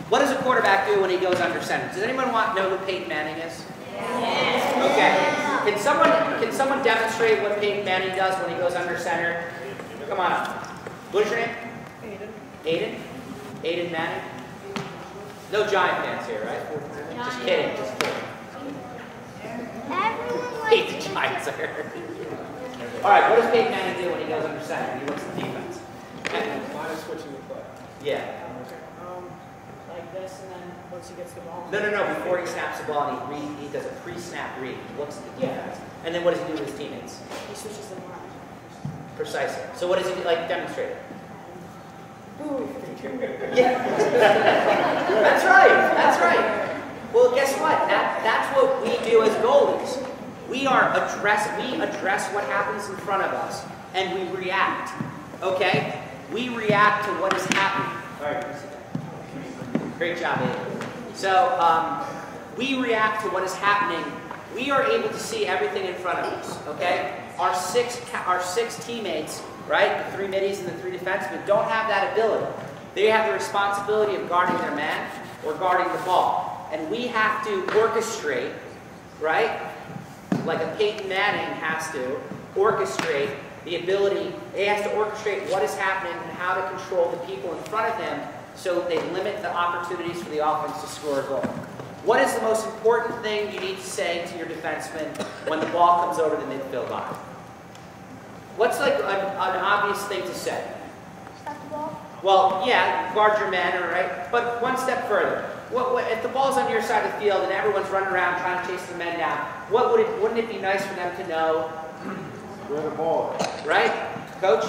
What does a quarterback do when he goes under center? Does anyone know who Peyton Manning is? Yes. Okay. Can someone demonstrate what Peyton Manning does when he goes under center? Come on up. What is your name? Aiden. Aiden Manning. No Giant fans here, right? Just kidding. Just kidding. Hate the Giants are. All right. What does Peyton Manning do when he goes under center? He looks at the defense. Mine is switching the play. Yeah. Like this, and then once he gets the ball. No. Before he snaps the ball, he does a pre-snap read. He looks at the defense, and then what does he do with his teammates? He switches them around. Precisely. So what does he like? Demonstrate it. Yeah. That's right. That's right. Well, guess what? That's what we do as goalies. We address what happens in front of us, and we react. Okay? We react to what is happening. All right. Great job, Aiden. So we react to what is happening. We are able to see everything in front of us. Okay? Our six teammates, right? The 3 middies and the 3 defensemen don't have that ability. They have the responsibility of guarding their man or guarding the ball. And we have to orchestrate, right? Like a Peyton Manning has to orchestrate the ability, he has to orchestrate what is happening and how to control the people in front of him so they limit the opportunities for the offense to score a goal. What is the most important thing you need to say to your defenseman when the ball comes over the midfield line? What's like an obvious thing to say? Stop the ball. Well, yeah, guard your men, all right? But one step further. If the ball's on your side of the field and everyone's running around trying to chase the men down, wouldn't it be nice for them to know Where the ball is. right? Coach?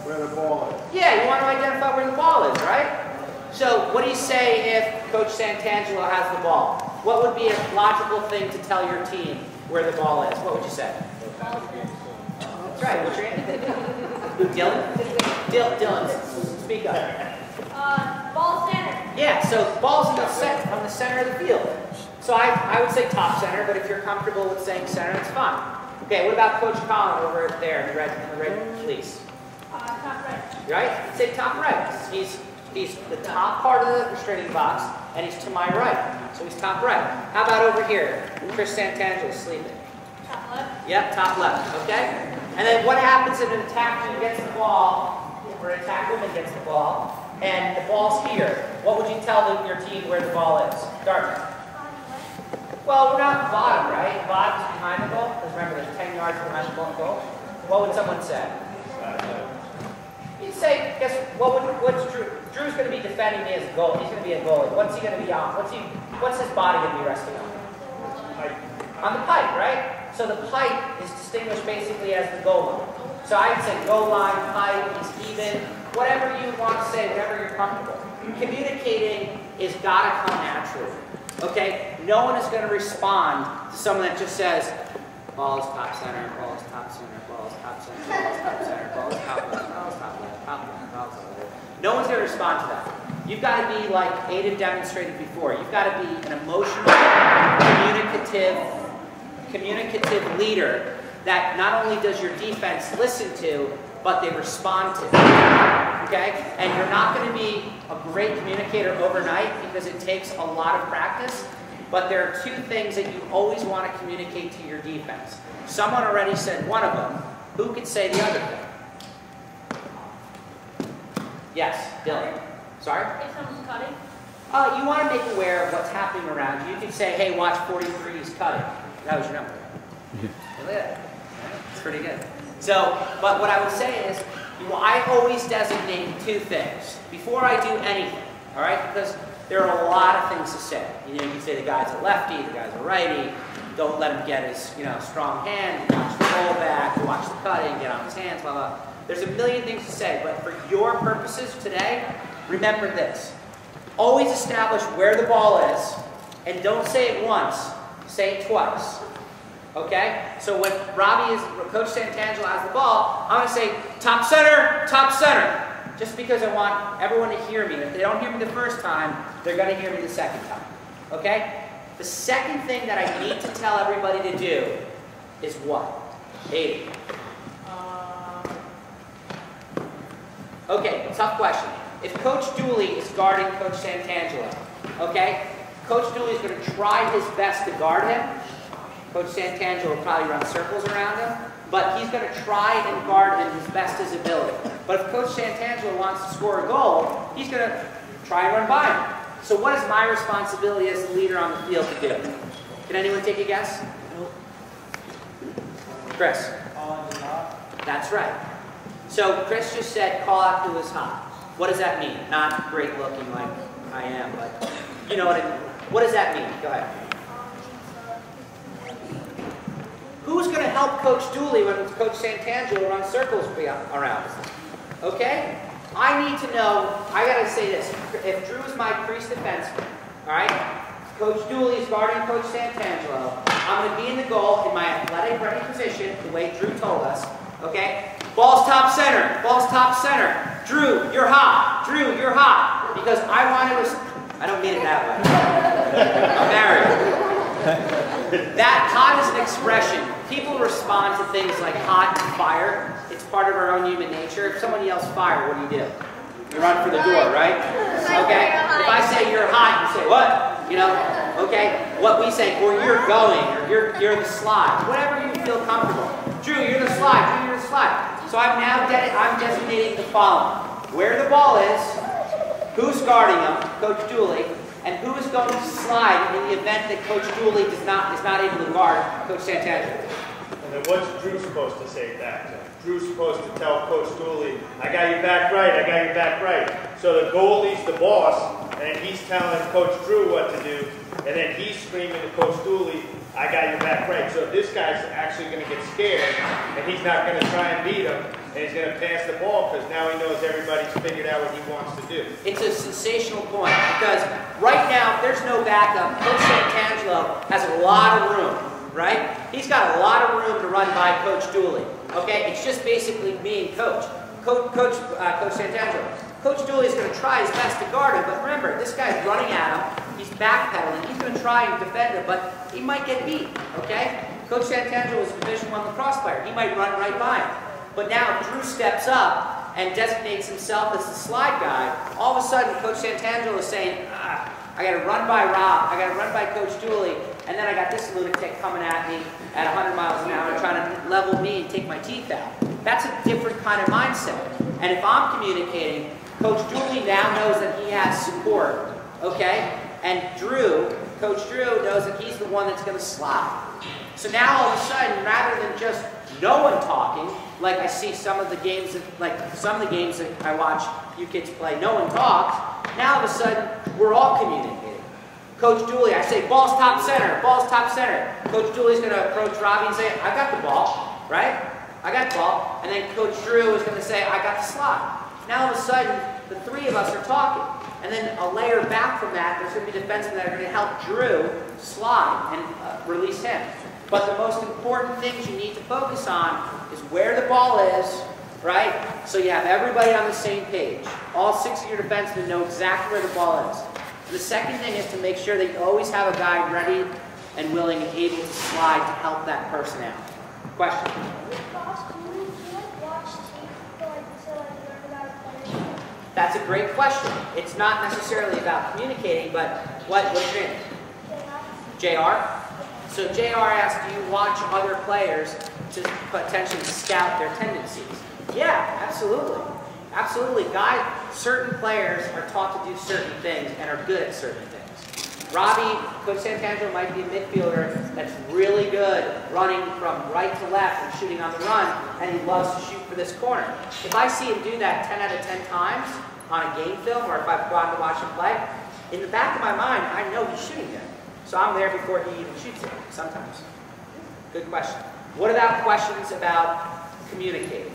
Where the ball is. Yeah, you want to identify where the ball is, right? So what do you say if Coach Santangelo has the ball? What would be a logical thing to tell your team where the ball is? What would you say? That's right. What's your name? Dylan? Dylan, speak up. Ball center. Yeah, so ball's in the center of the field. So I would say top center, but if you're comfortable with saying center, it's fine. Okay, what about Coach Collin over there in the red fleece? Top right. Right? Say top right. He's the top part of the restraining box, and he's to my right. So he's top right. How about over here? Chris Santangelo sleeping. Top left. Yep, top left. Okay? And then what happens if an attacker gets the ball, or an attack woman gets the ball, and the ball's here? What would you tell your team where the ball is? Dartmouth. Well, we're not bottom, right? Bottom's behind the goal, because remember, there's 10 yards behind the goal. What would someone say? You'd say, guess what's Drew? Drew's going to be defending me as a goalie. He's going to be a goalie. What's he going to be on? What's his body going to be resting on? On the pipe, right? So the pipe is distinguished basically as the goal line. So I'd say goal line, pipe, he's even, whatever you want to say, whatever you're comfortable. Communicating is got to come naturally. Okay? No one is going to respond to someone that just says, ball is top center, ball is top center, ball is top center, ball is top center, ball is top left, ball is top left, top left, ball is top left. No one's going to respond to that. You've got to be like Aiden demonstrated before. You've got to be an emotional, communicative leader that not only does your defense listen to, but they respond to. Okay? And you're not going to be a great communicator overnight because it takes a lot of practice. But there are 2 things that you always want to communicate to your defense. Someone already said one of them. Who could say the other thing? Yes, Dylan. Sorry? If someone's cutting. You want to make aware of what's happening around you. You can say, hey, watch 43, he's cutting. That was your number. Look at that. It's pretty good. So, but what I would say is, I always designate 2 things before I do anything. All right? Because there are a lot of things to say. You can say the guy's a lefty, the guy's a righty. Don't let him get his, strong hand. Watch the roll back, watch the cutting, get on his hands, blah, blah. There's a million things to say, but for your purposes today, remember this. Always establish where the ball is, and don't say it once, say it twice. Okay? So when Coach Santangelo has the ball, I'm going to say, top center, just because I want everyone to hear me. If they don't hear me the first time, they're going to hear me the second time. Okay? The second thing that I need to tell everybody to do is what? Aiden. Okay, tough question. if Coach Dooley is guarding Coach Santangelo, okay? Coach Dooley is going to try his best to guard him. Coach Santangelo will probably run circles around him, but he's going to try and guard him as best his ability. But if Coach Santangelo wants to score a goal, he's going to try and run by him. So what is my responsibility as the leader on the field to do? Can anyone take a guess? Chris? That's right. So Chris just said, call out who is hot. What does that mean? Not great looking like I am, but you know what I mean. What does that mean? Go ahead. Who's going to help Coach Dooley when Coach Santangelo runs circles around? Okay? I need to know, I got to say this. If Drew is my crease defenseman, all right? Coach Dooley is guarding Coach Santangelo. I'm going to be in the goal in my athletic ready position, the way Drew told us. Okay? Ball's top center. Ball's top center. Drew, you're hot. Drew, you're hot. Because I want to... I don't mean it that way. I'm married. That hot is an expression. People respond to things like hot and fire. It's part of our own human nature. If someone yells fire, what do? You run for the door, right? Okay? If I say you're hot, you say what? You know? Okay? What we say, or you're going, or you're the slide. Whatever you feel comfortable. Drew, you're the slide. Drew, you're the slide. So I'm now designating the following. Where the ball is, who's guarding him, Coach Dooley, and who is going to slide in the event that Coach Dooley is not able to guard Coach Santangelo. And then what's Drew supposed to say back to him? Drew's supposed to tell Coach Dooley, I got you back right, I got you back right. So the goalie's the boss, and he's telling Coach Drew what to do, and then he's screaming to Coach Dooley, I got you back right. So this guy's actually going to get scared, and he's not going to try and beat him, and he's going to pass the ball because now he knows everybody's figured out what he wants to do. It's a sensational point because right now, there's no backup. Coach Santangelo has a lot of room, right? He's got a lot of room to run by Coach Dooley. Okay, it's just basically me and Coach Santangelo. Coach Dooley is going to try his best to guard him, but remember, this guy's running at him. He's backpedaling. He's going to try and defend him, but he might get beat. Okay? Coach Santangelo is a Division I lacrosse player. He might run right by him. But now Drew steps up and designates himself as the slide guy. All of a sudden, Coach Santangelo is saying, I got to run by Rob. I got to run by Coach Dooley. And then I got this lunatic coming at me at 100 miles an hour trying to level me and take my teeth out. That's a different kind of mindset. And if I'm communicating, Coach Dooley now knows that he has support, okay? And Coach Drew knows that he's the one that's going to slide. So now all of a sudden, rather than just no one talking, like I see some of the games that I watch you kids play, no one talks, now all of a sudden, we're all communicating. Coach Dooley, I say, ball's top center, ball's top center. Coach Dooley's going to approach Robbie and say, I got the ball, right? I got the ball. And then Coach Drew is going to say, I got the slide. Now all of a sudden, the three of us are talking. And then a layer back from that, there's going to be defensemen that are going to help Drew slide and release him. But the most important things you need to focus on is where the ball is, right? So you have everybody on the same page. All 6 of your defensemen know exactly where the ball is. The second thing is to make sure that you always have a guy ready and willing and able to slide to help that person out. Question? That's a great question. It's not necessarily about communicating, but what's your name? JR? So JR asked, do you watch other players to potentially scout their tendencies? Yeah, absolutely. Absolutely. Certain players are taught to do certain things and are good at certain things. Robbie, Coach Santangelo might be a midfielder that's really good running from right to left and shooting on the run, and he loves to shoot for this corner. If I see him do that 10 out of 10 times on a game film, or if I've gone to watch him play, in the back of my mind, I know he's shooting there. So I'm there before he even shoots it, sometimes. Good question. What about questions about communicating?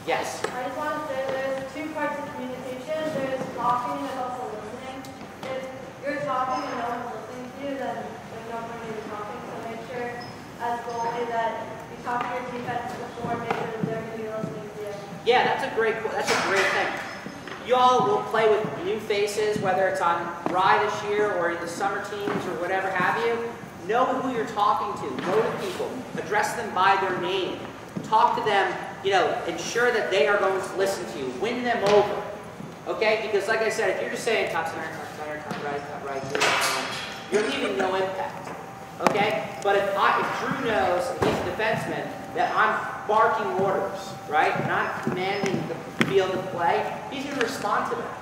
Yes? I just want to say there's two parts of communication. There's talking and also listening. If you're talking and no one's listening to you, then there's no point in you talking. So make sure, as goalie, that you talk to your defense before, make sure that they're going to be listening to you. Yeah, that's a great thing. Y'all will play with new faces, whether it's on Rye this year or in the summer teams or whatever have you. Know who you're talking to. Know the people. Address them by their name. Talk to them. Ensure that they are going to listen to you. Win them over. Okay? Because like I said, if you're just saying top center, top right, you're leaving no impact. Okay? But if Drew knows, if he's a defenseman, that I'm barking orders, right? And I'm commanding the field of play, he's going to respond to that.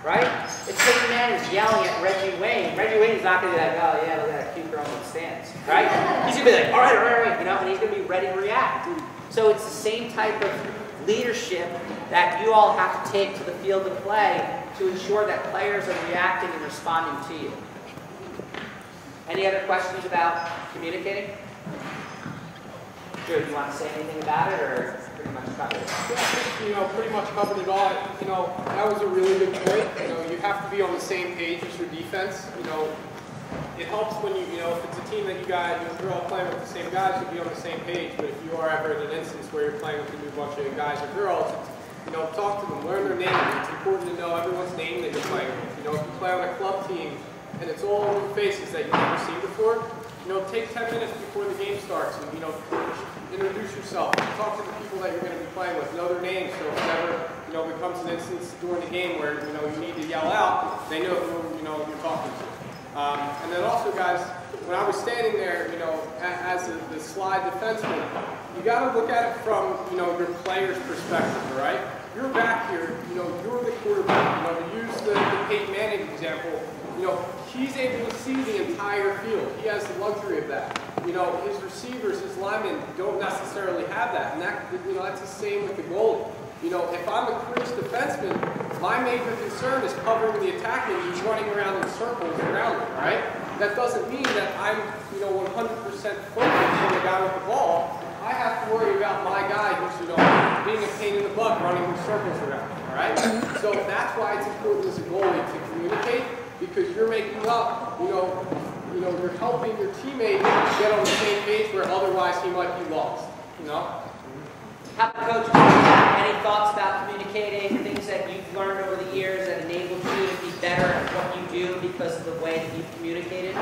Right? If Peyton Manning is yelling at Reggie Wayne is not going to be like, oh yeah, look at that cute girl in the stands. Right? He's going to be like, all right, you know, and he's going to be ready to react. So it's the same type of leadership that you all have to take to the field of play to ensure that players are reacting and responding to you. Any other questions about communicating? Drew, do you want to say anything about it, or pretty much covered it? Yeah, I think, you know, pretty much covered it all. You know, that was a really good point. You know, you have to be on the same page as your defense. You know, it helps when you know, if it's a team that you're all playing with the same guys, you'll be on the same page. But if you are ever in an instance where you're playing with a new bunch of guys or girls, you know, talk to them, learn their names. It's important to know everyone's name that you're playing with. You know, if you play on a club team and it's all new faces that you've never seen before, you know, take 10 minutes before the game starts and, you know, introduce yourself. Talk to the people that you're going to be playing with. Know their names, so if ever, you know, becomes an instance during the game where, you know, you need to yell out, they know who, you know, you're talking to. And then also, guys, when I was standing there, you know, as the slide defenseman, you got to look at it from, you know, your player's perspective, all right? You're back here, you know, you're the quarterback. You know, to use the Peyton Manning example, you know, he's able to see the entire field. He has the luxury of that. You know, his receivers, his linemen don't necessarily have that. And that, you know, that's the same with the goalie. You know, if I'm a crease defenseman, my major concern is covering the attacker who's running around in circles around me, right? That doesn't mean that I'm, you know, 100% focused on the guy with the ball. I have to worry about my guy who's, you know, being a pain in the butt running in circles around me, all right? So that's why it's important as a goalie to communicate, because you're making up, you know, you're helping your teammate get on the same page where otherwise he might be lost, you know? How about Coach, any thoughts about communicating, things that you've learned over the years that enabled you to be better at what you do because of the way that you've communicated?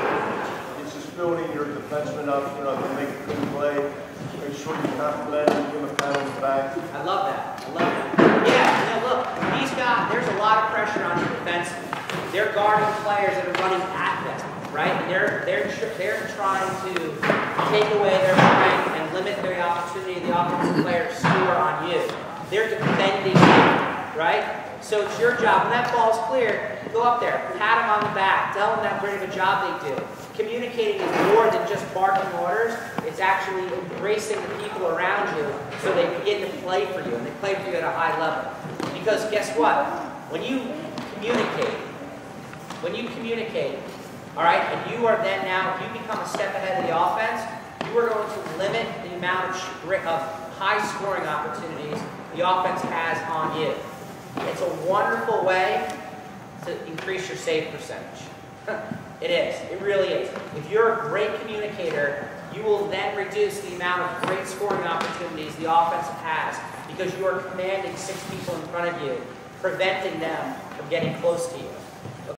It's just building your defenseman up, you know, to make a good play. Make sure you compliment him, give him a pat on the back. I love that. I love that. Yeah, you know, look, these guys, there's a lot of pressure on your defensemen. They're guarding players that are running at them, right? And they're trying to take away their strength and limit their opportunity of the offensive player to score on you. They're defending you, right? So it's your job. When that ball's clear, go up there, pat them on the back, tell them how great of a job they do. Communicating is more than just barking orders. It's actually embracing the people around you so they begin to play for you, and they play for you at a high level. Because guess what? When you communicate, all right, and you are then now, if you become a step ahead of the offense, you are going to limit the amount of high scoring opportunities the offense has on you. It's a wonderful way to increase your save percentage. It is. It really is. If you're a great communicator, you will then reduce the amount of great scoring opportunities the offense has because you are commanding 6 people in front of you, preventing them from getting close to you.